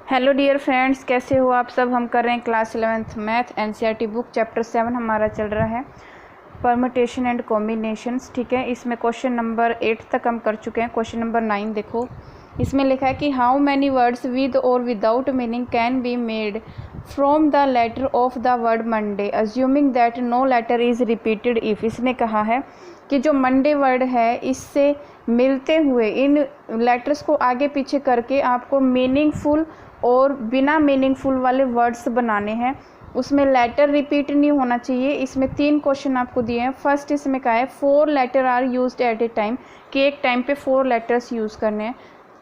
Hello dear friends, कैसे हो आप सब। हम कर रहे हैं class 11th math NCERT book chapter 7 हमारा चल रहा है परम्यूटेशन एंड कॉम्बिनेशंस। ठीक है, इसमें क्वेश्चन नंबर 8 तक हम कर चुके हैं। क्वेश्चन नंबर 9 देखो, इसमें लिखा है कि how many words with or without meaning can be made from the letter of the word Monday assuming that no letter is repeated if. इसने कहा है कि जो मंडे वर्ड है इससे मिलते हुए इन लेटर्स को आगे पीछे करके आपको मीनिंगफुल और बिना मीनिंगफुल वाले वर्ड्स बनाने हैं। उसमें लेटर रिपीट नहीं होना चाहिए। इसमें 3 क्वेश्चन आपको दिए हैं। फर्स्ट इसमें कहा है 4 letter are used at a time, कि एक टाइम पे 4 लेटर्स यूज़ करने हैं।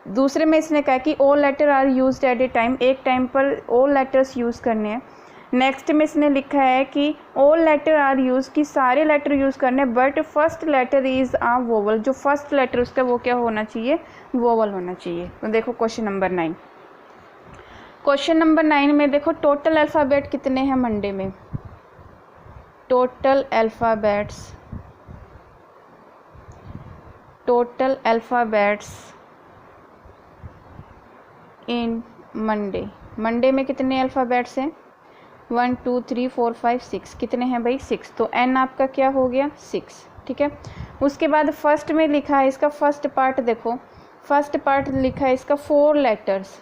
दूसरे में इसने कहा कि all letter are used at a time, एक टाइम पर ऑल लेटर्स यूज़ करने हैं। नेक्स्ट में इसने लिखा है कि ऑल लेटर आर यूज़, कि सारे लेटर यूज़ करने हैं, but first letter is a vowel, जो फर्स्ट लेटर उसका वो क्या होना चाहिए, वोवल होना चाहिए। तो देखो क्वेश्चन नंबर 9। क्वेश्चन नंबर 9 में देखो टोटल अल्फ़ाबेट कितने हैं मंडे में। टोटल अल्फ़ाबेट्स इन मंडे। मंडे में कितने अल्फ़ाबेट्स हैं? 1 2 3 4 5 6। कितने हैं भाई? 6। तो n आपका क्या हो गया? 6। ठीक है, उसके बाद फर्स्ट में लिखा है, इसका फर्स्ट पार्ट देखो, फर्स्ट पार्ट लिखा है इसका 4 letters.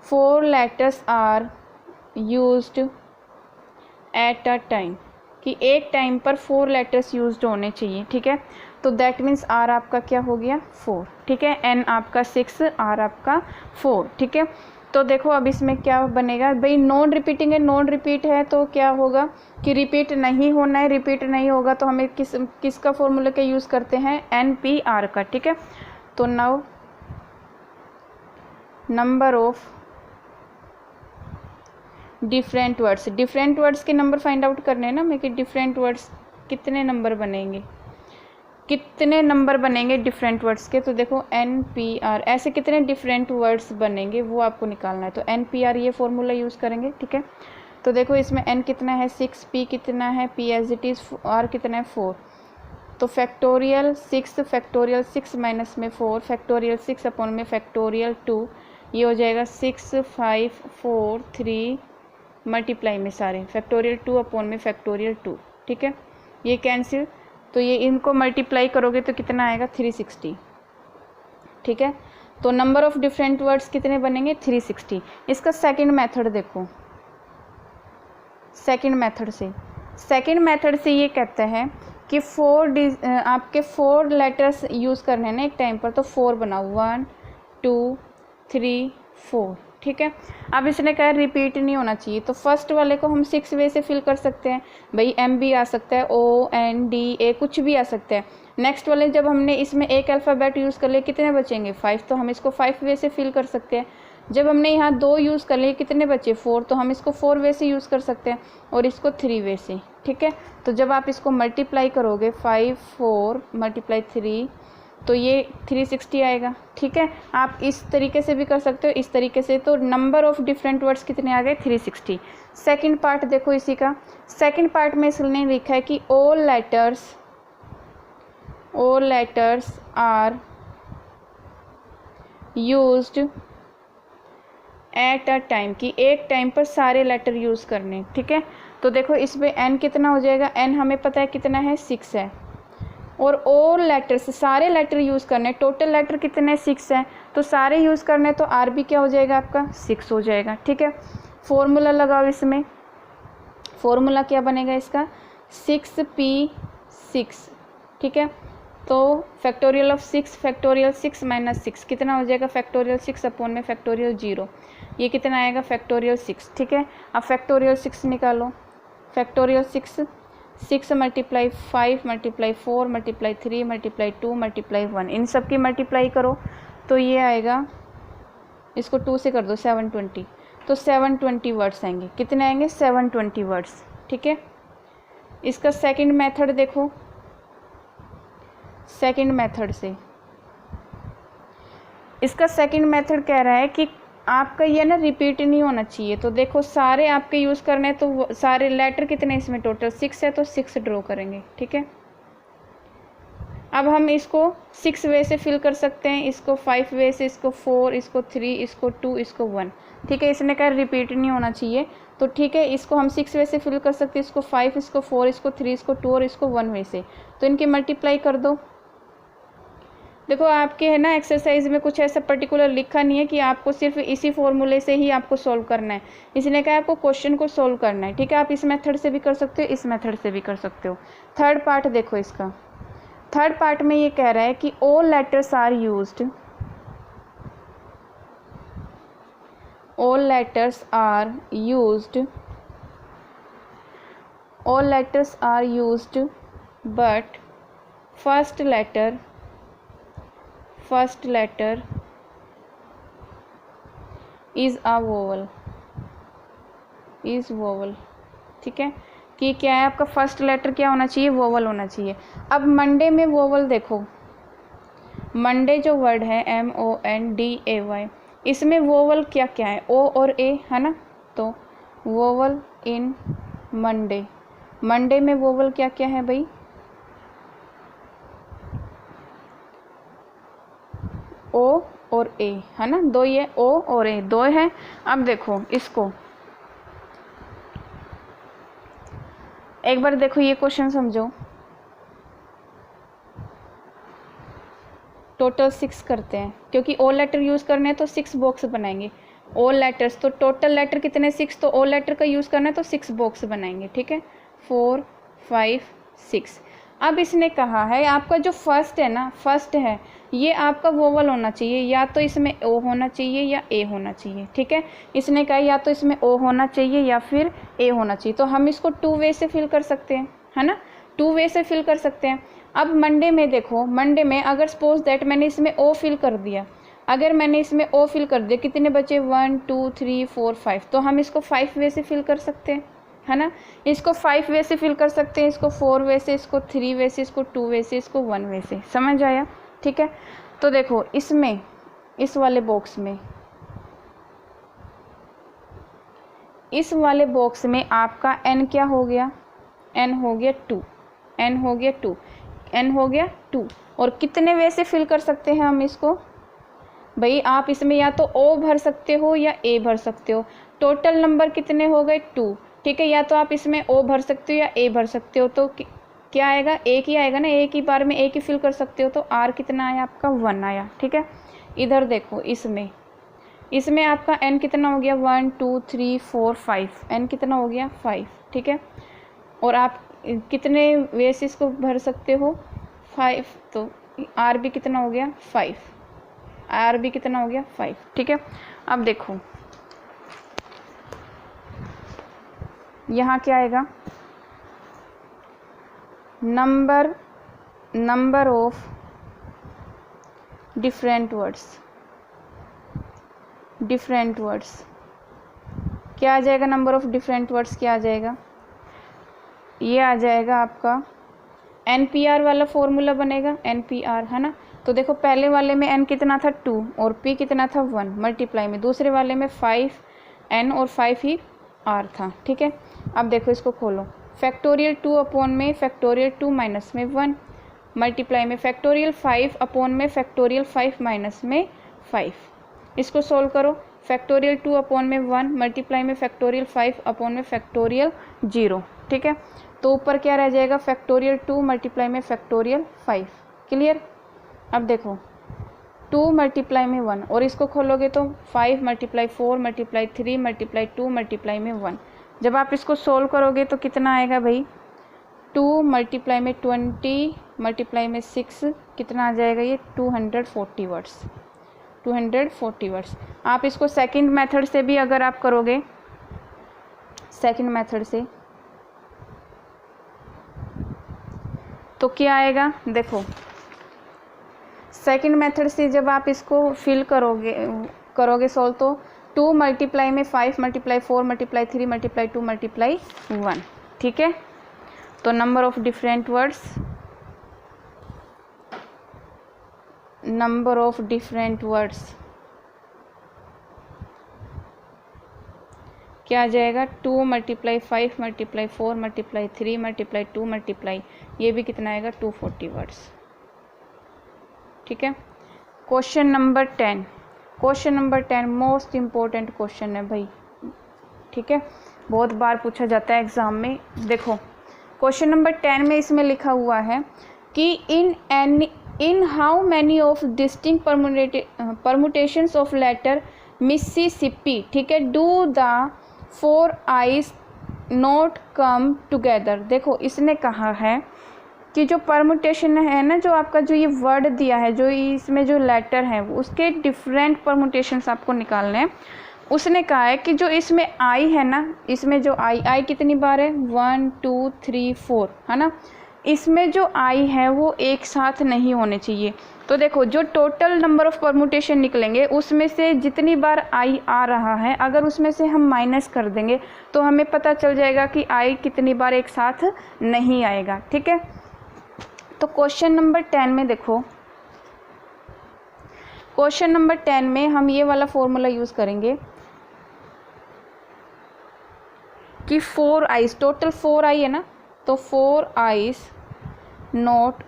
4 letters are used at a time, कि एक टाइम पर 4 लेटर्स यूज्ड होने चाहिए। ठीक है, तो दैट मीन्स आर आपका क्या हो गया? 4। ठीक है, एन आपका 6, आर आपका 4। ठीक है, तो देखो अब इसमें क्या बनेगा भाई, नॉन रिपीटिंग है, नॉन रिपीट है तो क्या होगा कि रिपीट नहीं होना है। रिपीट नहीं होगा तो हमें किसका फॉर्मूला का यूज़ करते हैं? NPR का। ठीक है, तो now number of different words के नंबर फाइंड आउट करने हैं ना हमें, कि डिफरेंट वर्ड्स कितने नंबर बनेंगे, कितने नंबर बनेंगे डिफरेंट वर्ड्स के। तो देखो NPR, ऐसे कितने डिफरेंट वर्ड्स बनेंगे वो आपको निकालना है। तो NPR ये फॉर्मूला यूज़ करेंगे। ठीक है, तो देखो इसमें N कितना है? 6, P कितना है? P as it is, R कितना है? 4। तो फैक्टोरियल 6, फैक्टोरियल 6 माइनस में 4, फैक्टोरियल 6 अपॉन में फैक्टोरियल 2, ये हो जाएगा 6 5 4 3 मल्टीप्लाई में सारे फैक्टोरियल 2 अपॉन में फैक्टोरियल 2। ठीक है, ये कैंसिल, तो ये इनको मल्टीप्लाई करोगे तो कितना आएगा? 360। ठीक है, तो नंबर ऑफ डिफरेंट वर्ड्स कितने बनेंगे? 360। इसका सेकंड मेथड देखो, सेकंड मेथड से ये कहता है कि आपके 4 लेटर्स यूज़ करने हैं ना एक टाइम पर, तो 4 बनाओ, 1 2 3 4। ठीक है, अब इसने कहा रिपीट नहीं होना चाहिए, तो फर्स्ट वाले को हम 6 वे से फिल कर सकते हैं भाई। M भी आ सकता है, ONDA कुछ भी आ सकता है। नेक्स्ट वाले जब हमने इसमें एक अल्फ़ाबेट यूज़ कर लिया, कितने बचेंगे? 5, तो हम इसको 5 वे से फिल कर सकते हैं। जब हमने यहाँ 2 यूज़ कर लिए, कितने बचे? 4, तो हम इसको 4 वे से यूज़ कर सकते हैं और इसको 3 वे से। ठीक है, तो जब आप इसको मल्टीप्लाई करोगे 5 4 मल्टीप्लाई 3, तो ये 360 आएगा। ठीक है, आप इस तरीके से भी कर सकते हो, इस तरीके से। तो नंबर ऑफ डिफरेंट वर्ड्स कितने आ गए? 360। सेकंड पार्ट देखो इसी का, सेकंड पार्ट में इसने लिखा है कि all letters are used at a time, कि एक टाइम पर सारे लेटर यूज़ करने। ठीक है, तो देखो इसमें N कितना हो जाएगा? N हमें पता है कितना है? 6 है, और ऑल लेटर्स सारे लेटर यूज़ करने, टोटल लेटर कितने? 6 हैं, तो सारे यूज़ करने, तो R भी क्या हो जाएगा आपका? 6 हो जाएगा। ठीक है, फॉर्मूला लगाओ इसमें, फॉर्मूला क्या बनेगा इसका? 6P6। ठीक है, तो फैक्टोरियल ऑफ 6, फैक्टोरियल 6 माइनस 6 कितना हो जाएगा? फैक्टोरियल 6 अपॉन में फैक्टोरियल 0, ये कितना आएगा? फैक्टोरियल 6। ठीक है, अब फैक्टोरियल 6 निकालो, factorial 6 multiply 5 multiply 4 multiply 3 multiply 2 multiply 1, इन सब की मल्टीप्लाई करो तो ये आएगा, इसको 2 से कर दो, 720। तो 720 वर्ड्स आएंगे। कितने आएंगे? 720 वर्ड्स। ठीक है, इसका सेकंड मेथड देखो, सेकंड मेथड से इसका सेकंड मेथड कह रहा है कि आपका ये ना रिपीट नहीं होना चाहिए। तो देखो सारे आपके यूज़ करने हैं, तो सारे लेटर कितने इसमें? टोटल 6 है, तो 6 ड्रॉ करेंगे। ठीक है, अब हम इसको 6 वे से फिल कर सकते हैं, इसको 5 वे से, इसको 4, इसको 3, इसको 2, इसको 1। ठीक है, इसने कहा रिपीट नहीं होना चाहिए, तो ठीक है इसको हम 6 वे से फिल कर सकते हैं, इसको 5, इसको 4, इसको 3, इसको 2 और इसको 1 वे से। तो इनकी मल्टीप्लाई कर दो। देखो आपके है ना एक्सरसाइज में कुछ ऐसा पर्टिकुलर लिखा नहीं है कि आपको सिर्फ इसी फॉर्मूले से ही आपको सोल्व करना है, इसने कहा आपको क्वेश्चन को सोल्व करना है। ठीक है, आप इस मेथड से भी कर सकते हो, इस मेथड से भी कर सकते हो। थर्ड पार्ट देखो इसका, थर्ड पार्ट में ये कह रहा है कि all letters are used, all letters are used, all letters are used but first letter is a vowel, is vowel। ठीक है, कि क्या है आपका फर्स्ट लेटर क्या होना चाहिए, वोवल होना चाहिए। अब मंडे में वोवल देखो, मंडे जो वर्ड है MONDAY, इसमें वोवल क्या क्या है, ओ और ए है ना, तो वोवल इन मंडे, मंडे में वोवल क्या क्या है भाई, ओ और ए है ना, दो, ये ओ और ए दो है। अब देखो इसको एक बार देखो, ये क्वेश्चन समझो, टोटल 6 करते हैं, क्योंकि ऑल लेटर यूज़ करने हैं तो 6 बॉक्स बनाएंगे। ऑल लेटर्स तो टोटल लेटर कितने 6, तो ऑल लेटर का यूज़ करना है तो 6 बॉक्स बनाएंगे। ठीक है, 4, 5, 6। अब इसने कहा है आपका जो फर्स्ट है ना, फर्स्ट है ये आपका वोवल होना चाहिए, या तो इसमें ओ होना चाहिए या ए होना चाहिए। ठीक है, इसने कहा या तो इसमें ओ होना चाहिए या फिर ए होना चाहिए, तो हम इसको 2 वे से फिल कर सकते हैं, है ना, 2 वे से फिल कर सकते हैं। अब मंडे में देखो, मंडे में अगर सपोज दैट मैंने इसमें ओ फिल कर दिया, अगर मैंने इसमें ओ फिल कर दिया, कितने बचे 1 2 3 4 5, तो हम इसको 5 वे से फिल कर सकते हैं, है ना, इसको 5 वे से फिल कर सकते हैं, इसको 4 वे से, इसको 3 वे से, इसको 2 वे से, इसको 1 वे से। समझ आया? ठीक है, तो देखो इसमें, इस वाले बॉक्स में, इस वाले बॉक्स में आपका n क्या हो गया, n हो गया 2, n हो गया 2, n हो गया 2। और कितने वे से फिल कर सकते हैं हम इसको भाई, आप इसमें या तो o भर सकते हो या a भर सकते हो। टोटल नंबर कितने हो गए 2। ठीक है, या तो आप इसमें o भर सकते हो या a भर सकते हो, तो क्या आएगा, एक ही आएगा ना, एक ही बार में एक ही फिल कर सकते हो, तो r कितना आया आपका 1 आया। ठीक है, इधर देखो इसमें आपका n कितना हो गया 1 2 3 4 5, n कितना हो गया 5। ठीक है, और आप कितने वे से इसको भर सकते हो 5, तो r भी कितना हो गया 5, r भी कितना हो गया 5। ठीक है, अब देखो यहाँ क्या आएगा, नंबर ऑफ डिफरेंट वर्ड्स क्या आ जाएगा, नंबर ऑफ डिफरेंट वर्ड्स क्या आ जाएगा, ये आ जाएगा आपका NPR वाला फॉर्मूला बनेगा, NPR है ना। तो देखो पहले वाले में n कितना था 2 और p कितना था 1, मल्टीप्लाई में दूसरे वाले में 5n और 5 ही r था। ठीक है, अब देखो इसको खोलो, फैक्टोरियल 2 अपॉन में फैक्टोरियल 2 माइनस में 1, मल्टीप्लाई में फैक्टोरियल 5 अपॉन में फैक्टोरियल 5 माइनस में 5। इसको सोल्व करो, फैक्टोरियल 2 अपॉन में 1, मल्टीप्लाई में फैक्टोरियल 5 अपॉन में फैक्टोरियल 0। ठीक है, तो ऊपर क्या रह जाएगा, फैक्टोरियल 2 मल्टीप्लाई में फैक्टोरियल 5। क्लियर? अब देखो 2 मल्टीप्लाई में 1, और इसको खोलोगे तो 5 मल्टीप्लाई 4 मल्टीप्लाई 3 मल्टीप्लाई 2 मल्टीप्लाई में 1। जब आप इसको सोल्व करोगे तो कितना आएगा भाई, 2 मल्टीप्लाई में 20 मल्टीप्लाई में 6, कितना आ जाएगा ये 240 वर्ड्स, 240 वर्ड्स। आप इसको सेकंड मेथड से भी अगर आप करोगे, सेकंड मेथड से, तो क्या आएगा, देखो सेकंड मेथड से जब आप इसको फिल करोगे सोल्व, तो 2 मल्टीप्लाई में 5 मल्टीप्लाई 4 मल्टीप्लाई 3 मल्टीप्लाई 2 मल्टीप्लाई 1। ठीक है, तो नंबर ऑफ डिफरेंट वर्ड्स क्या आ जाएगा, 2 multiply 5 multiply 4 multiply 3 multiply 2 multiply, ये भी कितना आएगा 240 वर्ड्स। ठीक है। Question number 10, question number 10 most important question है भाई, ठीक है, बहुत बार पूछा जाता है एग्ज़ाम में। देखो क्वेश्चन नंबर 10 में इसमें लिखा हुआ है कि in how many of distinct permutations of letter Mississippi, ठीक है, do the 4 I's not come together. देखो इसने कहा है कि जो परमुटेशन है ना, जो आपका जो ये वर्ड दिया है, जो इसमें जो लेटर है उसके डिफरेंट परमुटेशंस आपको निकालने हैं। उसने कहा है कि जो इसमें आई है ना, इसमें जो आई कितनी बार है, 1 2 3 4 है ना, इसमें जो आई है वो एक साथ नहीं होने चाहिए। तो देखो जो टोटल नंबर ऑफ परमुटेशन निकलेंगे उसमें से जितनी बार आई आ रहा है, अगर उसमें से हम माइनस कर देंगे तो हमें पता चल जाएगा कि आई कितनी बार एक साथ नहीं आएगा, ठीक है। तो क्वेश्चन नंबर 10 में देखो, क्वेश्चन नंबर 10 में हम ये वाला फॉर्मूला यूज़ करेंगे कि 4 आइज, टोटल 4 आई है ना, तो 4 आइज नॉट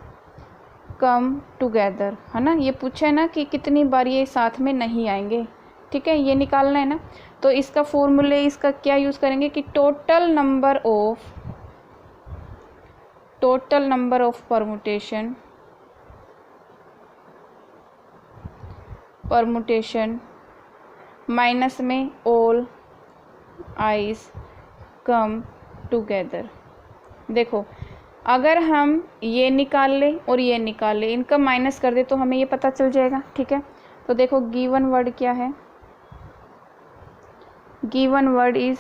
कम टुगेदर, है ना, ये पूछा है ना कि कितनी बार ये साथ में नहीं आएंगे, ठीक है, ये निकालना है ना। तो इसका फॉर्मूले इसका क्या यूज़ करेंगे कि total number of permutation minus में ऑल आइज कम टुगेदर। देखो अगर हम ये निकाल लें और ये निकाल लें, इनका माइनस कर दे तो हमें ये पता चल जाएगा, ठीक है। तो देखो गिवन वर्ड क्या है, given word is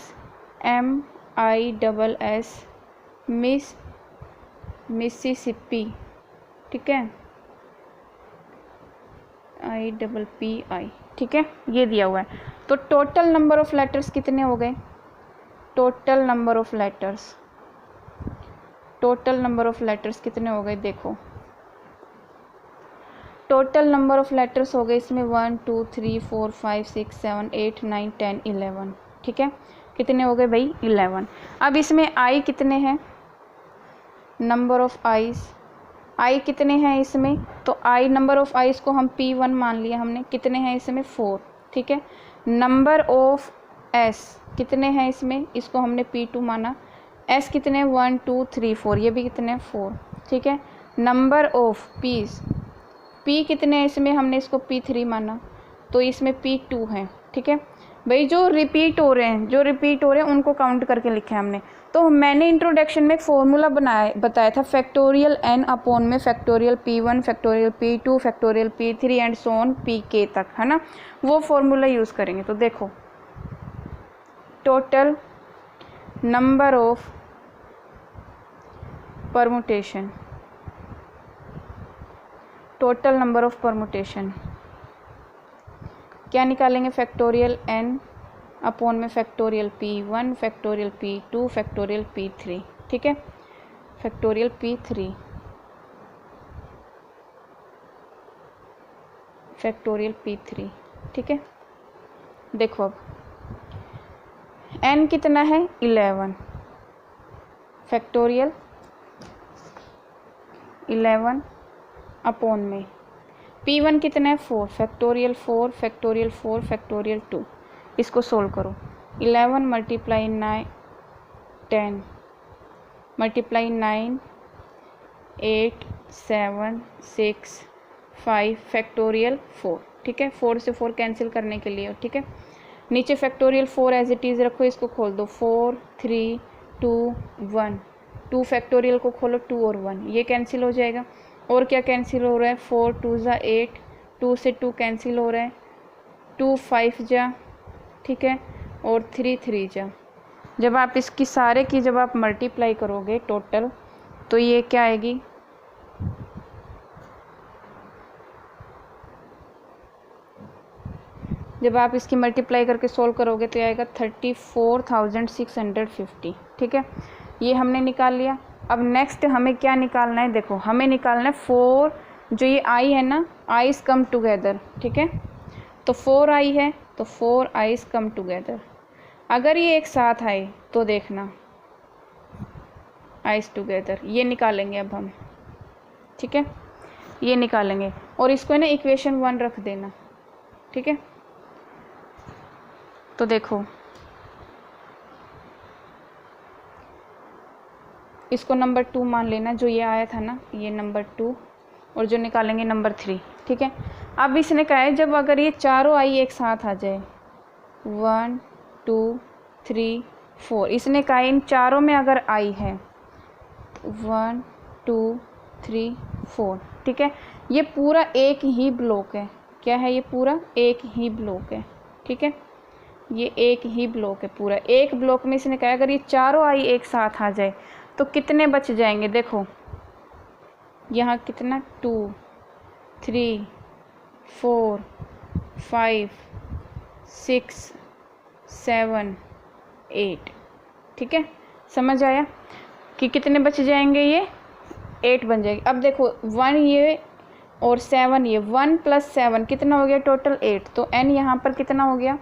MISS Mississippi, ठीक है, IPPI, ठीक है, ये दिया हुआ है। तो टोटल नंबर ऑफ लेटर्स कितने हो गए, टोटल नंबर ऑफ लेटर्स कितने हो गए, देखो टोटल नंबर ऑफ लेटर्स हो गए इसमें 1 2 3 4 5 6 7 8 9 10 11, ठीक है, कितने हो गए भाई 11। अब इसमें आई कितने हैं, नंबर ऑफ आई कितने हैं इसमें, तो आई नंबर ऑफ आइज को हम P1 मान लिया हमने, कितने हैं इसमें 4, ठीक है। नंबर ऑफ एस कितने हैं इसमें, इसको हमने P2 माना, एस कितने 1 2 3 4, ये भी कितने 4, ठीक है। नंबर ऑफ पी कितने हैं इसमें, हमने इसको P3 माना, तो इसमें P2 है, ठीक है भाई। जो रिपीट हो रहे हैं उनको काउंट करके लिखा है हमने। तो मैंने इंट्रोडक्शन में एक फॉर्मूला बताया था फैक्टोरियल n अपॉन में factorial P1 factorial P2 factorial P3 and so on Pk तक, है ना, वो फॉर्मूला यूज़ करेंगे। तो देखो total number of permutation, total number of permutation क्या निकालेंगे, फैक्टोरियल n अपॉन में factorial P1 factorial P2 factorial P3, ठीक है, फैक्टोरियल P3 फैक्टोरियल P3, ठीक है। देखो अब n कितना है 11 फैक्टोरियल 11 अपॉन में P1 कितना है 4 फैक्टोरियल 4 फैक्टोरियल 4 फैक्टोरियल 2, इसको सोल्व करो, 11 मल्टीप्लाई 9 10 मल्टीप्लाई 9 8 7 6 5 फैक्टोरियल 4, ठीक है, 4 से 4 कैंसिल करने के लिए, ठीक है। नीचे फैक्टोरियल 4 एज इट इज़ रखो, इसको खोल दो 4 3 2 1, 2 फैक्टोरियल को खोलो 2 और 1, ये कैंसिल हो जाएगा। और क्या कैंसिल हो रहा है, 4 2 ज़ा 8, 2 से 2 कैंसिल हो रहा है, 2 5 जा, ठीक है, और 3 3 जा। जब आप इसकी सारे की जब आप मल्टीप्लाई करोगे टोटल, तो ये क्या आएगी, जब आप इसकी मल्टीप्लाई करके सोल्व करोगे तो आएगा 34,650, ठीक है, ये हमने निकाल लिया। अब नेक्स्ट हमें क्या निकालना है, देखो हमें निकालना है 4, जो ये आई है ना, आइज कम टुगेदर, ठीक है, तो 4 आई है तो 4 आइज कम टुगेदर। अगर ये एक साथ आए तो देखना आइज टुगेदर, ये निकालेंगे अब हम, ठीक है। ये निकालेंगे और इसको है ना इक्वेशन 1 रख देना, ठीक है। तो देखो इसको नंबर 2 मान लेना, जो ये आया था ना ये नंबर 2, और जो निकालेंगे नंबर 3, ठीक है। अब इसने कहा है जब अगर ये चारों आई एक साथ आ जाए 1 2 3 4, इसने कहा इन चारों में अगर आई है 1 2 3 4, ठीक है। ये पूरा एक ही ब्लॉक है, क्या है ये पूरा एक ही ब्लॉक है, ठीक है। ये एक ही ब्लॉक है पूरा, एक ब्लॉक में इसने कहा अगर ये चारों आई एक साथ आ जाए तो कितने बच जाएंगे। देखो यहाँ कितना 2 3 4 5 6 7 8, ठीक है। समझ आया कि कितने बच जाएंगे, ये 8 बन जाएगी। अब देखो 1 ये और 7 ये, 1 + 7 कितना हो गया टोटल 8, तो n यहाँ पर कितना हो गया,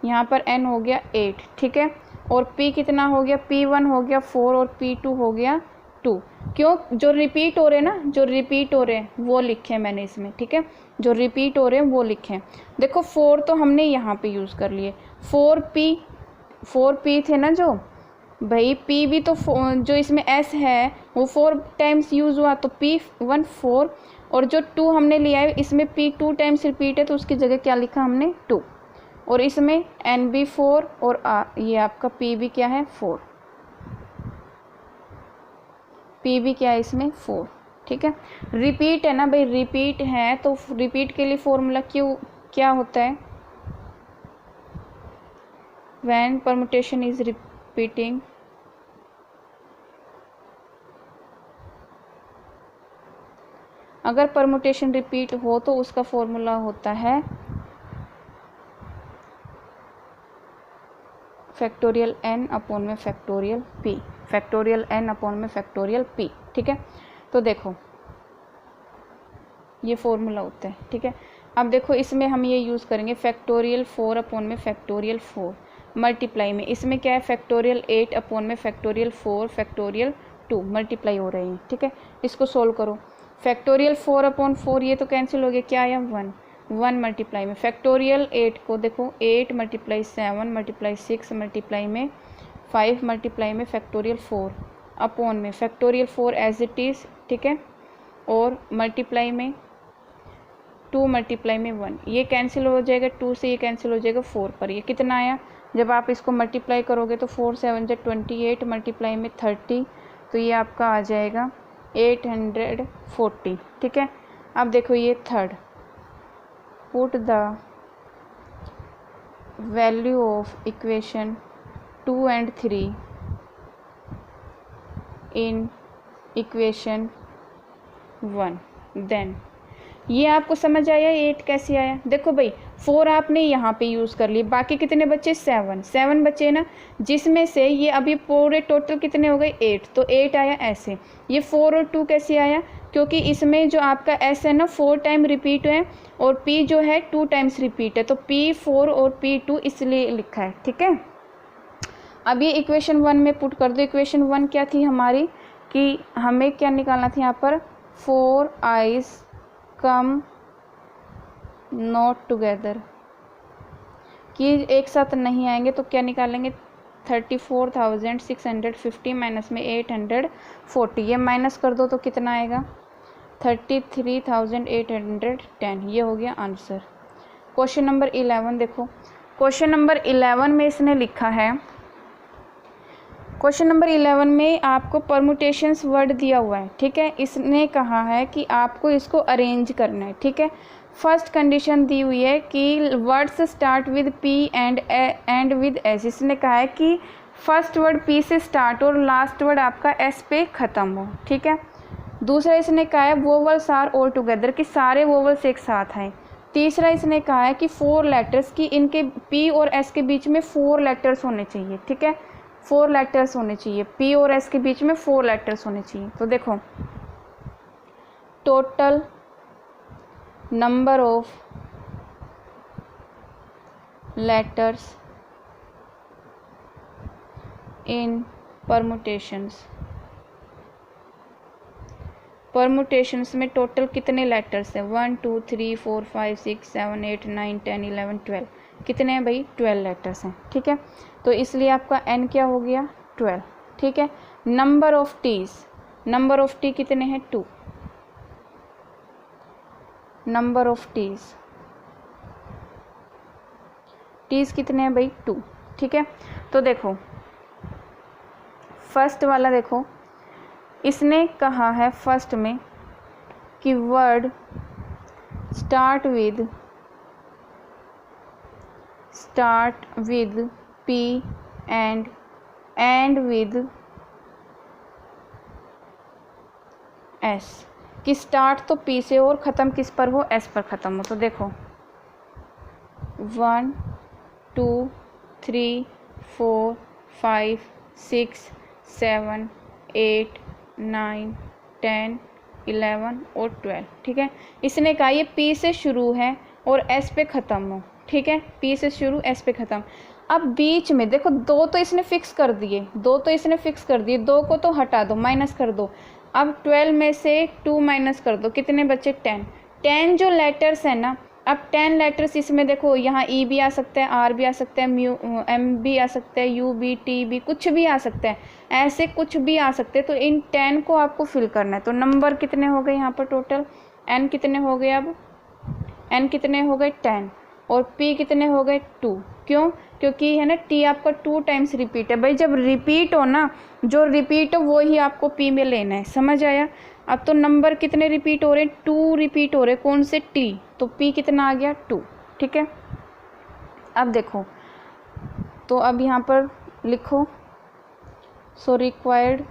यहाँ पर n हो गया 8, ठीक है। और p कितना हो गया, p1 हो गया 4 और p2 हो गया 2। क्यों, जो रिपीट हो रहे हैं ना, जो रिपीट हो रहे हैं वो लिखे मैंने इसमें, ठीक है। जो रिपीट हो रहे हैं वो लिखे। देखो 4 तो हमने यहाँ पे यूज़ कर लिए, 4p थे ना जो भाई, p भी तो जो इसमें s है वो 4 टाइम्स यूज़ हुआ तो p1 4, और जो 2 हमने लिया है इसमें p 2 टाइम्स रिपीट है तो उसकी जगह क्या लिखा हमने 2, और इसमें n भी 4 और ये आपका p भी क्या है 4, p भी क्या है इसमें 4, ठीक है। रिपीट है ना भाई, रिपीट है तो रिपीट के लिए फॉर्मूला क्या होता है, व्हेन परमुटेशन इज रिपीटिंग अगर परमुटेशन रिपीट हो तो उसका फॉर्मूला होता है फैक्टोरियल n अपॉन में factorial p, factorial n upon में फैक्टोरियल p, ठीक है। तो देखो ये फॉर्मूला होता है, ठीक है। अब देखो इसमें हम ये यूज़ करेंगे फैक्टोरियल 4 अपॉन में फैक्टोरियल 4 मल्टीप्लाई में, इसमें क्या है फैक्टोरियल 8 अपॉन में फैक्टोरियल 4 फैक्टोरियल 2 मल्टीप्लाई हो रहे हैं, ठीक है। इसको सोल्व करो, फैक्टोरियल 4 अपॉन 4 ये तो कैंसिल हो गया, क्या आया 1 मल्टीप्लाई में फैक्टोरियल 8 को देखो 8 मल्टीप्लाई 7 मल्टीप्लाई 6 मल्टीप्लाई में 5 मल्टीप्लाई में फैक्टोरियल 4 अपॉन में फैक्टोरियल 4 एज इट इज़, ठीक है, और मल्टीप्लाई में 2 मल्टीप्लाई में 1, ये कैंसिल हो जाएगा 2 से, ये कैंसिल हो जाएगा 4 पर, ये कितना आया जब आप इसको मल्टीप्लाई करोगे तो 4 7 जा 28 मल्टीप्लाई में 30, तो ये आपका आ जाएगा 840, ठीक है। अब देखो ये third, put the value of equation 2 and 3 in equation 1, then ये आपको समझ आया 8 कैसे आया। देखो भाई 4 आपने यहाँ पे यूज़ कर लिए, बाकी कितने बचे 7 बचे ना, जिसमें से ये अभी पूरे टोटल कितने हो गए 8, तो 8 आया ऐसे। ये 4 और 2 कैसे आया, क्योंकि इसमें जो आपका s है ना 4 टाइम रिपीट है और p जो है 2 टाइम्स रिपीट है, तो p4 और p2 इसलिए लिखा है, ठीक है। अब ये इक्वेशन 1 में पुट कर दो। इक्वेशन 1 क्या थी हमारी कि हमें क्या निकालना था यहाँ पर 4 i's कम नॉट टुगेदर, कि एक साथ नहीं आएंगे तो क्या निकालेंगे 34,650 माइनस में 840, ये माइनस कर दो तो कितना आएगा 33,810, ये हो गया आंसर। क्वेश्चन नंबर 11 देखो, क्वेश्चन नंबर 11 में इसने लिखा है, क्वेश्चन नंबर 11 में आपको परमुटेशंस वर्ड दिया हुआ है, ठीक है। इसने कहा है कि आपको इसको अरेंज करना है, ठीक है। फर्स्ट कंडीशन दी हुई है कि words start with P and with S, इसने कहा है कि फर्स्ट वर्ड पी से स्टार्ट और लास्ट वर्ड आपका एस पे ख़त्म हो, ठीक है। दूसरा इसने कहा है वोवल्स आर ऑल टुगेदर, कि सारे वोवल्स एक साथ आए। तीसरा इसने कहा है कि 4 लेटर्स, की इनके पी और एस के बीच में 4 लेटर्स होने चाहिए, ठीक है, 4 लेटर्स होने चाहिए, पी और एस के बीच में 4 लेटर्स होने चाहिए। तो देखो total number of letters in permutations, permutations में टोटल कितने लेटर्स हैं? 1 2 3 4 5 6 7 8 9 10 11 12। कितने हैं भाई? 12 लेटर्स हैं। ठीक है, तो इसलिए आपका n क्या हो गया? 12। ठीक है, number of T's, number of T कितने हैं? 2। नंबर ऑफ टीज कितने हैं भाई? 2। ठीक है, तो देखो फर्स्ट वाला देखो, इसने कहा है फर्स्ट में कि word start with P and with S, कि स्टार्ट तो P से और ख़त्म किस पर हो? S पर ख़त्म हो। तो देखो 1 2 3 4 5 6 7 8 9 10 11 और 12। ठीक है, इसने कहा ये P से शुरू है और S पे ख़त्म हो। ठीक है, P से शुरू S पे ख़त्म। अब बीच में देखो 2 तो इसने फिक्स कर दिए, 2 को तो हटा दो, माइनस कर दो। अब 12 में से 2 माइनस कर दो, कितने बचे? 10 जो लेटर्स है ना, अब 10 लेटर्स इसमें देखो, यहाँ E भी आ सकता है, R भी आ सकता है, M भी आ सकता है, U भी, T भी, कुछ भी आ सकता है, ऐसे कुछ भी आ सकते हैं। तो इन 10 को आपको फिल करना है। तो नंबर कितने हो गए यहाँ पर टोटल? N कितने हो गए? अब N कितने हो गए? 10। और P कितने हो गए? 2। क्यों? क्योंकि है ना T आपका 2 टाइम्स रिपीट है। भाई जब रिपीट हो ना, जो रिपीट हो वो ही आपको P में लेना है। समझ आया? अब तो नंबर कितने रिपीट हो रहे हैं? 2 रिपीट हो रहे हैं। कौन से? T। तो P कितना आ गया? 2। ठीक है, अब देखो, तो अब यहाँ पर लिखो, so required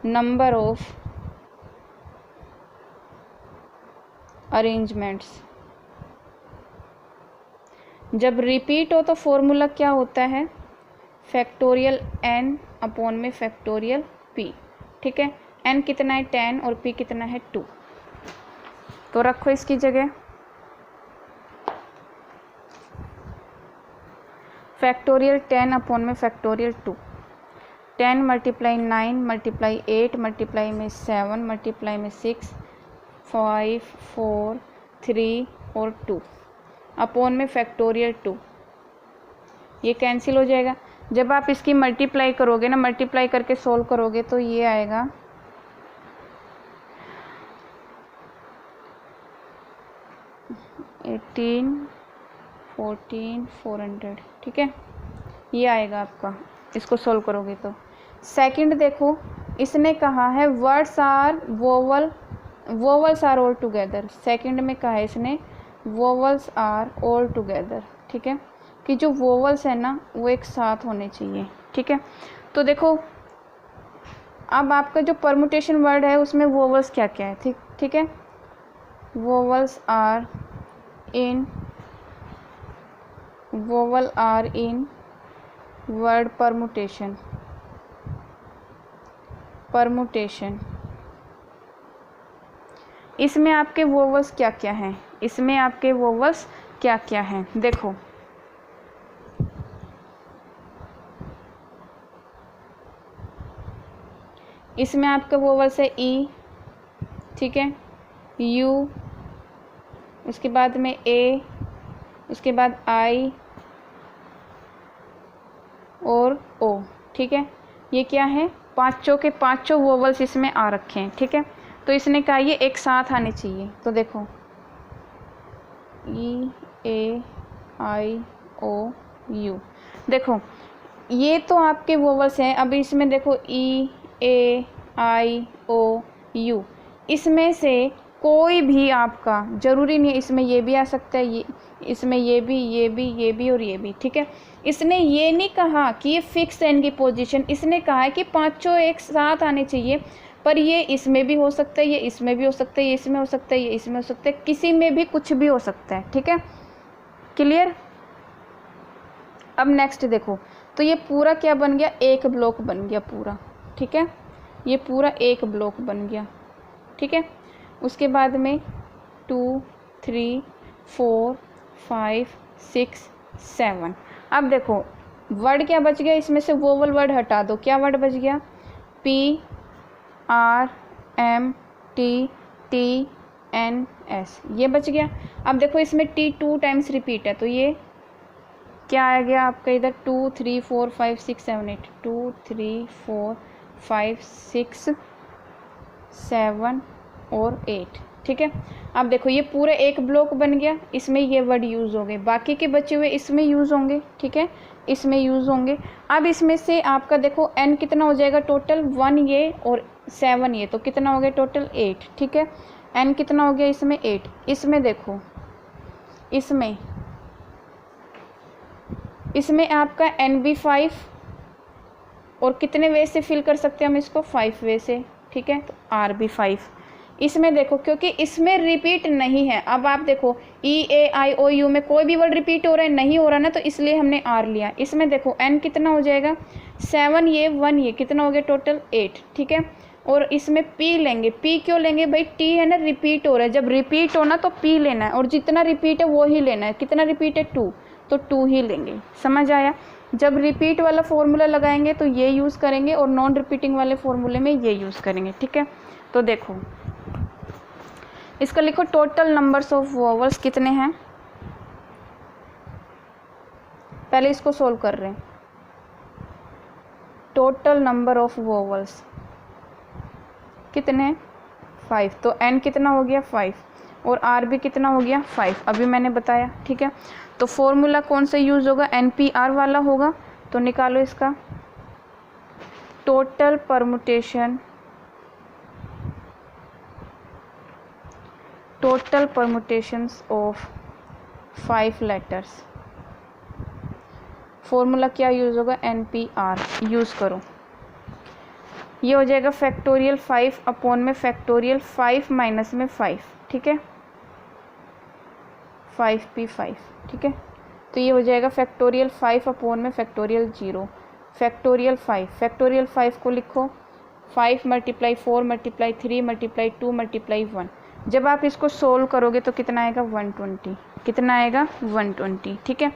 number of arrangements. जब रिपीट हो तो फॉर्मूला क्या होता है? फैक्टोरियल n अपॉन में फैक्टोरियल p। ठीक है, n कितना है? 10 और p कितना है? 2। तो रखो इसकी जगह फैक्टोरियल 10 अपॉन में फैक्टोरियल 2। 10 मल्टीप्लाई 9 मल्टीप्लाई 8 मल्टीप्लाई में 7 मल्टीप्लाई में 6 5 4 3 और 2 अपॉन में फैक्टोरियल 2। ये कैंसिल हो जाएगा। जब आप इसकी मल्टीप्लाई करोगे ना, मल्टीप्लाई करके सोल्व करोगे तो ये आएगा 18 14 400। ठीक है, ये आएगा आपका, इसको सोल्व करोगे तो। सेकंड देखो, इसने कहा है words are vowels are all together. Second में कहा है इसने वोवल्स आर ऑल टुगेदर। ठीक है, कि जो वोवल्स है ना वो एक साथ होने चाहिए। ठीक है, तो देखो अब आपका जो परमुटेशन वर्ड है उसमें वोवल्स क्या क्या है? ठीक है, vowel are in word permutation. इसमें आपके वोवल्स क्या क्या हैं? देखो, इसमें आपका वोवल्स है E, ठीक है, U, उसके बाद में A, उसके बाद I और O। ठीक है, ये क्या है? पांचों के पांचों वोवल्स इसमें आ रखे हैं। ठीक है, तो इसने कहा ये एक साथ आने चाहिए। तो देखो E A I O U, देखो ये तो आपके वोवल्स हैं। अब इसमें देखो E A I O U, इसमें से कोई भी आपका ज़रूरी नहीं है, इसमें ये भी आ सकता है, ये इसमें ये भी और ये भी। ठीक है, इसने ये नहीं कहा कि ये फिक्स है इनकी पोजीशन, इसने कहा है कि पांचों एक साथ आने चाहिए। पर ये इसमें भी हो सकता है, ये इसमें भी हो सकता है, ये इसमें हो सकता है, ये इसमें हो सकता है, किसी में भी कुछ भी हो सकता है। ठीक है, क्लियर? अब नेक्स्ट देखो, तो ये पूरा क्या बन गया? एक ब्लॉक बन गया पूरा। ठीक है, ये पूरा एक ब्लॉक बन गया। ठीक है, उसके बाद में 2 3 4 5 6 7। अब देखो वर्ड क्या बच गया इसमें से, वोवल वर्ड हटा दो, क्या वर्ड बच गया, P R M T T N S, ये बच गया। अब देखो इसमें T 2 टाइम्स रिपीट है, तो ये क्या आ गया आपका इधर, 2 3 4 5 6 7 8, 2 3 4 5 6 7 और 8, ठीक है। अब देखो ये पूरा एक ब्लॉक बन गया, इसमें ये वर्ड यूज़ हो गए, बाकी के बचे हुए इसमें यूज़ होंगे, ठीक है, इसमें यूज़ होंगे। अब इसमें से आपका देखो n कितना हो जाएगा टोटल, 1 ये और 7 ये, तो कितना हो गया टोटल 8, ठीक है। n कितना हो गया इसमें 8, इसमें देखो इसमें आपका n भी 5 और कितने वे से फिल कर सकते हैं हम इसको, 5 वे से, ठीक है, तो r भी 5। इसमें देखो क्योंकि इसमें रिपीट नहीं है, अब आप देखो E A I O U में कोई भी वर्ड रिपीट हो रहा है, नहीं हो रहा ना, तो इसलिए हमने r लिया। इसमें देखो n कितना हो जाएगा, 7 ये 1 ये, कितना हो गया टोटल 8, ठीक है। और इसमें p लेंगे, p क्यों लेंगे भाई, t है ना, रिपीट हो रहा है, जब रिपीट होना तो p लेना है, और जितना रिपीट है वो ही लेना है, कितना रिपीट है 2, तो 2 ही लेंगे, समझ आया। जब रिपीट वाला फॉर्मूला लगाएंगे तो ये यूज़ करेंगे, और नॉन रिपीटिंग वाले फॉर्मूले में ये यूज़ करेंगे, ठीक है। तो देखो इसका लिखो, टोटल नंबर्स ऑफ वोवल्स कितने हैं, पहले इसको सोल्व कर रहे हैं। टोटल नंबर ऑफ वोवल्स कितने, 5, तो n कितना हो गया 5 और r भी कितना हो गया 5, अभी मैंने बताया, ठीक है। तो फॉर्मूला कौन सा यूज़ होगा, NPR वाला होगा, तो निकालो इसका, total permutations of 5 letters, formula क्या यूज़ होगा, NPR यूज़ करो। ये हो जाएगा फैक्टोरियल 5 अपॉन में फैक्टोरियल 5 माइनस में 5, ठीक है, 5p5, ठीक है। तो ये हो जाएगा फैक्टोरियल 5 अपॉन में फैक्टोरियल 0, फैक्टोरियल 5 को लिखो 5 × 4 × 3 × 2 × 1। जब आप इसको सोल्व करोगे तो कितना आएगा 120, कितना आएगा 120, ठीक है।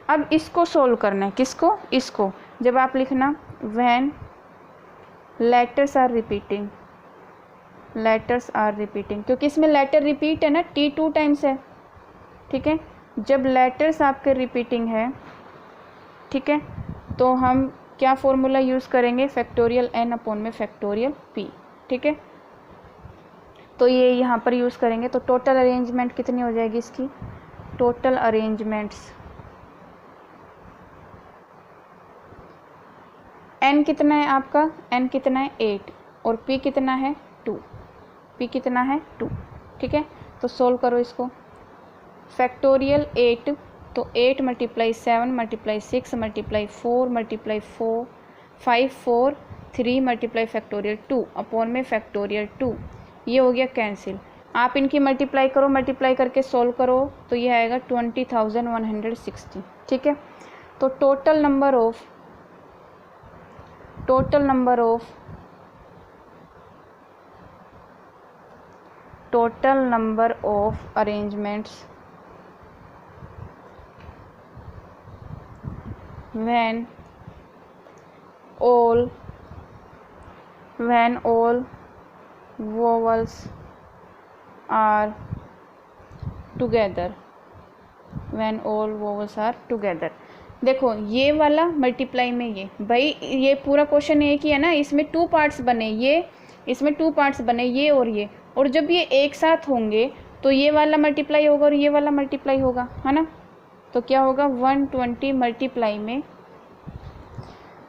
अब इसको सोल्व करना है, किसको, इसको। जब आप लिखना व्हेन लेटर्स आर रिपीटिंग, क्योंकि इसमें लेटर रिपीट है ना, T 2 टाइम्स है, ठीक है। जब लेटर्स आपके रिपीटिंग है, ठीक है, तो हम क्या फॉर्मूला यूज़ करेंगे, फैक्टोरियल n अपॉन में फैक्टोरियल p, ठीक है। तो ये यहाँ पर यूज़ करेंगे, तो टोटल अरेंजमेंट कितनी हो जाएगी इसकी, टोटल अरेंजमेंट्स n कितना है आपका, n कितना है 8 और p कितना है 2, ठीक है। तो सोल्व करो इसको, फैक्टोरियल 8, तो 8 × 7 × 6 × 4 × 4 5 4 3 × फैक्टोरियल 2 अपॉन में फैक्टोरियल 2, ये हो गया कैंसिल। आप इनकी मल्टीप्लाई करो, मल्टीप्लाई करके सोल्व करो, तो ये आएगा 20,160, ठीक है। तो total number of arrangements when all vowels are together, देखो ये वाला मल्टीप्लाई में ये, भाई ये पूरा क्वेश्चन एक ही है ना, इसमें 2 पार्ट्स बने, इसमें 2 पार्ट्स बने, ये, और जब ये एक साथ होंगे तो ये वाला मल्टीप्लाई होगा और ये वाला मल्टीप्लाई होगा, है ना। तो क्या होगा 120 मल्टीप्लाई में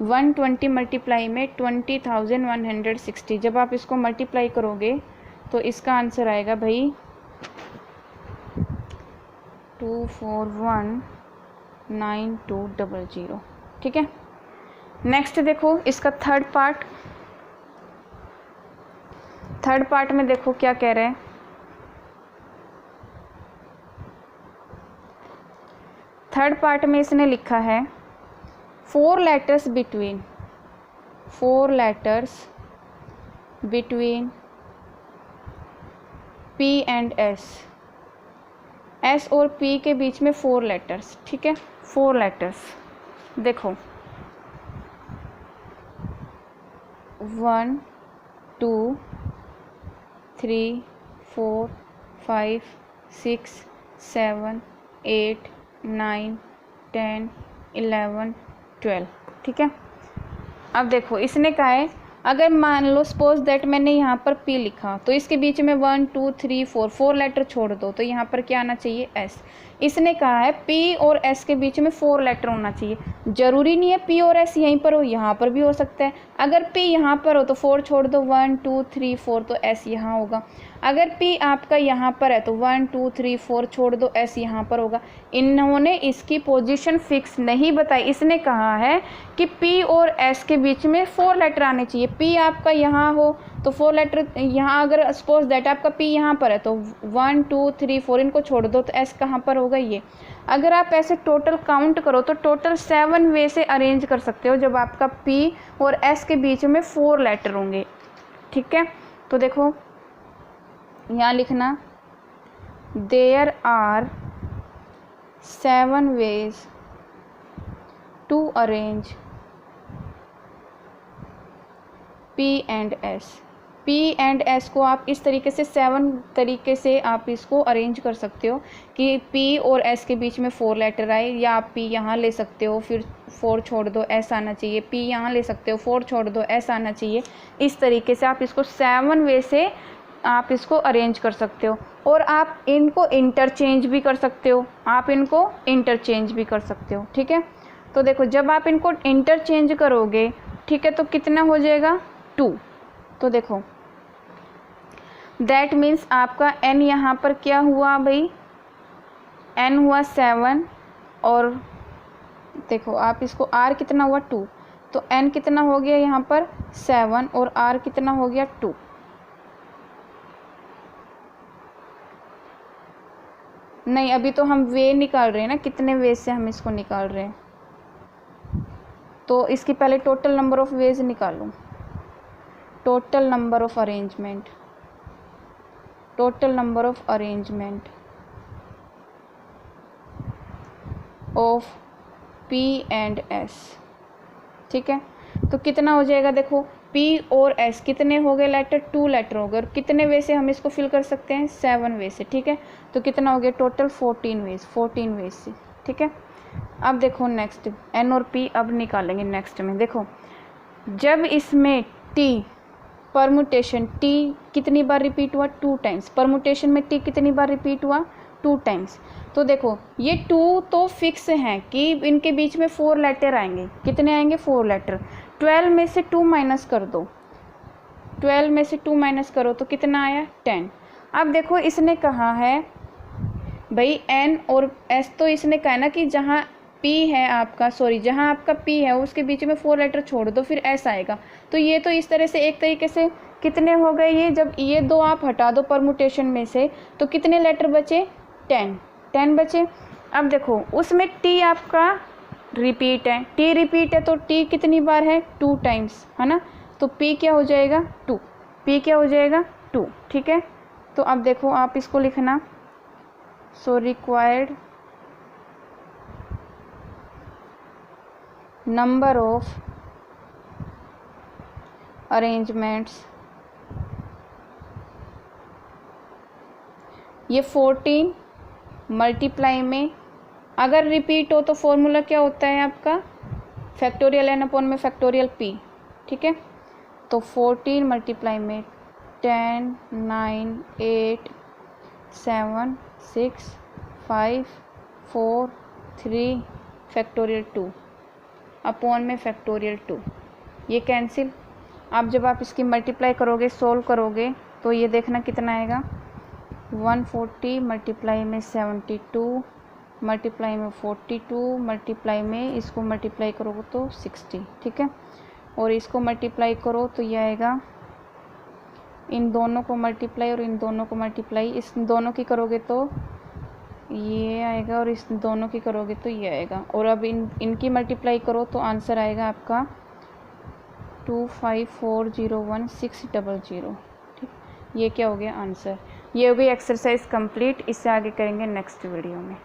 20,160, जब आप इसको मल्टीप्लाई करोगे तो इसका आंसर आएगा भाई 2419200, ठीक है। नेक्स्ट देखो इसका थर्ड पार्ट में देखो क्या कह रहे हैं, थर्ड पार्ट में इसने लिखा है 4 letters between P and S और P के बीच में 4 letters, ठीक है, 4 letters। देखो 1 2 3 4 5 6 7 8 9 10 11 12। ठीक है। अब देखो इसने कहा है, अगर मान लो सपोज दैट मैंने यहाँ पर P लिखा तो इसके बीच में 1 2 3 4 लेटर छोड़ दो, तो यहाँ पर क्या आना चाहिए S। इसने कहा है P और S के बीच में 4 लेटर होना चाहिए। जरूरी नहीं है P और S यहीं पर हो, यहाँ पर भी हो सकता है। अगर P यहाँ पर हो तो 4 छोड़ दो, 1 2 3 4 तो S यहाँ होगा। अगर P आपका यहाँ पर है तो 1 2 3 4 छोड़ दो, S यहाँ पर होगा। इन्होंने इसकी पोजीशन फिक्स नहीं बताई, इसने कहा है कि P और S के बीच में 4 लेटर आने चाहिए। P आपका यहाँ हो तो 4 लेटर यहाँ, अगर सपोज दैट आपका P यहाँ पर है तो 1 2 3 4 इनको छोड़ दो तो S कहाँ पर होगा, ये। अगर आप ऐसे टोटल काउंट करो तो टोटल 7 वे से अरेंज कर सकते हो जब आपका P और S के बीच में 4 लेटर होंगे। ठीक है। तो देखो यहाँ लिखना, there are 7 ways to arrange P and S। P and S को आप इस तरीके से 7 तरीके से आप इसको अरेंज कर सकते हो कि P और S के बीच में 4 लेटर आए, या आप P यहाँ ले सकते हो फिर 4 छोड़ दो S आना चाहिए, P यहाँ ले सकते हो 4 छोड़ दो S आना चाहिए। इस तरीके से आप इसको 7 वे से आप इसको अरेंज कर सकते हो। और आप इनको इंटरचेंज भी कर सकते हो, आप इनको इंटरचेंज भी कर सकते हो। ठीक है। तो देखो जब आप इनको इंटरचेंज करोगे, ठीक है, तो कितना हो जाएगा 2। तो देखो दैट मीन्स आपका n यहाँ पर क्या हुआ भाई, n हुआ 7, और देखो आप इसको r कितना हुआ 2, तो n कितना हो गया यहाँ पर 7 और r कितना हो गया 2। नहीं, अभी तो हम वे निकाल रहे हैं ना, कितने वे से हम इसको निकाल रहे हैं, तो इसकी पहले टोटल नंबर ऑफ वेज निकालो। Total number of arrangement, total number of arrangement of P and S। ठीक है। तो कितना हो जाएगा, देखो P और S कितने हो गए लेटर, 2 लेटर हो गए, और कितने वे से हम इसको फिल कर सकते हैं, 7 वे से। ठीक है। तो कितना हो गया टोटल 14 वेज से। ठीक है। अब देखो नेक्स्ट N और P अब निकालेंगे नेक्स्ट में। देखो जब इसमें T परमुटेशन, T कितनी बार रिपीट हुआ, 2 टाइम्स। परमुटेशन में T कितनी बार रिपीट हुआ, 2 टाइम्स। तो देखो ये 2 तो फिक्स हैं कि इनके बीच में 4 लेटर आएंगे। कितने आएंगे, 4 लेटर। 12 में से 2 माइनस कर दो, 12 में से 2 माइनस करो तो कितना आया 10। अब देखो इसने कहा है भाई N और S, तो इसने कहा ना कि जहाँ P है आपका, जहाँ आपका P है उसके बीच में 4 लेटर छोड़ दो फिर S आएगा। तो ये तो इस तरह से एक तरीके से कितने हो गए ये, जब ये 2 आप हटा दो परमुटेशन में से तो कितने लेटर बचे, 10 बचे। अब देखो उसमें T आपका रिपीट है, T रिपीट है तो T कितनी बार है, 2 टाइम्स, है ना। तो P क्या हो जाएगा 2, P क्या हो जाएगा 2। ठीक है। तो अब देखो आप इसको लिखना, so required number of arrangements, ये 14 मल्टीप्लाई में, अगर रिपीट हो तो फॉर्मूला क्या होता है आपका, फैक्टोरियल n अपॉन में फैक्टोरियल p। ठीक है। तो 14 मल्टीप्लाई में 10 9 8 7 6 5 4 3 फैक्टोरियल 2 अपॉन में फैक्टोरियल 2, ये कैंसिल। अब जब आप इसकी मल्टीप्लाई करोगे, सोल्व करोगे, तो ये देखना कितना आएगा, 140 मल्टीप्लाई में 72 मल्टीप्लाई में 42 मल्टीप्लाई में इसको मल्टीप्लाई करोगे तो 60। ठीक है। और इसको मल्टीप्लाई करो तो ये आएगा, इन दोनों को मल्टीप्लाई और इन दोनों को मल्टीप्लाई, इस दोनों की करोगे तो ये आएगा और इस दोनों की करोगे तो ये आएगा। और अब इनकी मल्टीप्लाई करो तो आंसर आएगा आपका 25401600। ठीक, ये क्या हो गया आंसर। ये हो गई एक्सरसाइज कंप्लीट। इससे आगे करेंगे नेक्स्ट वीडियो में।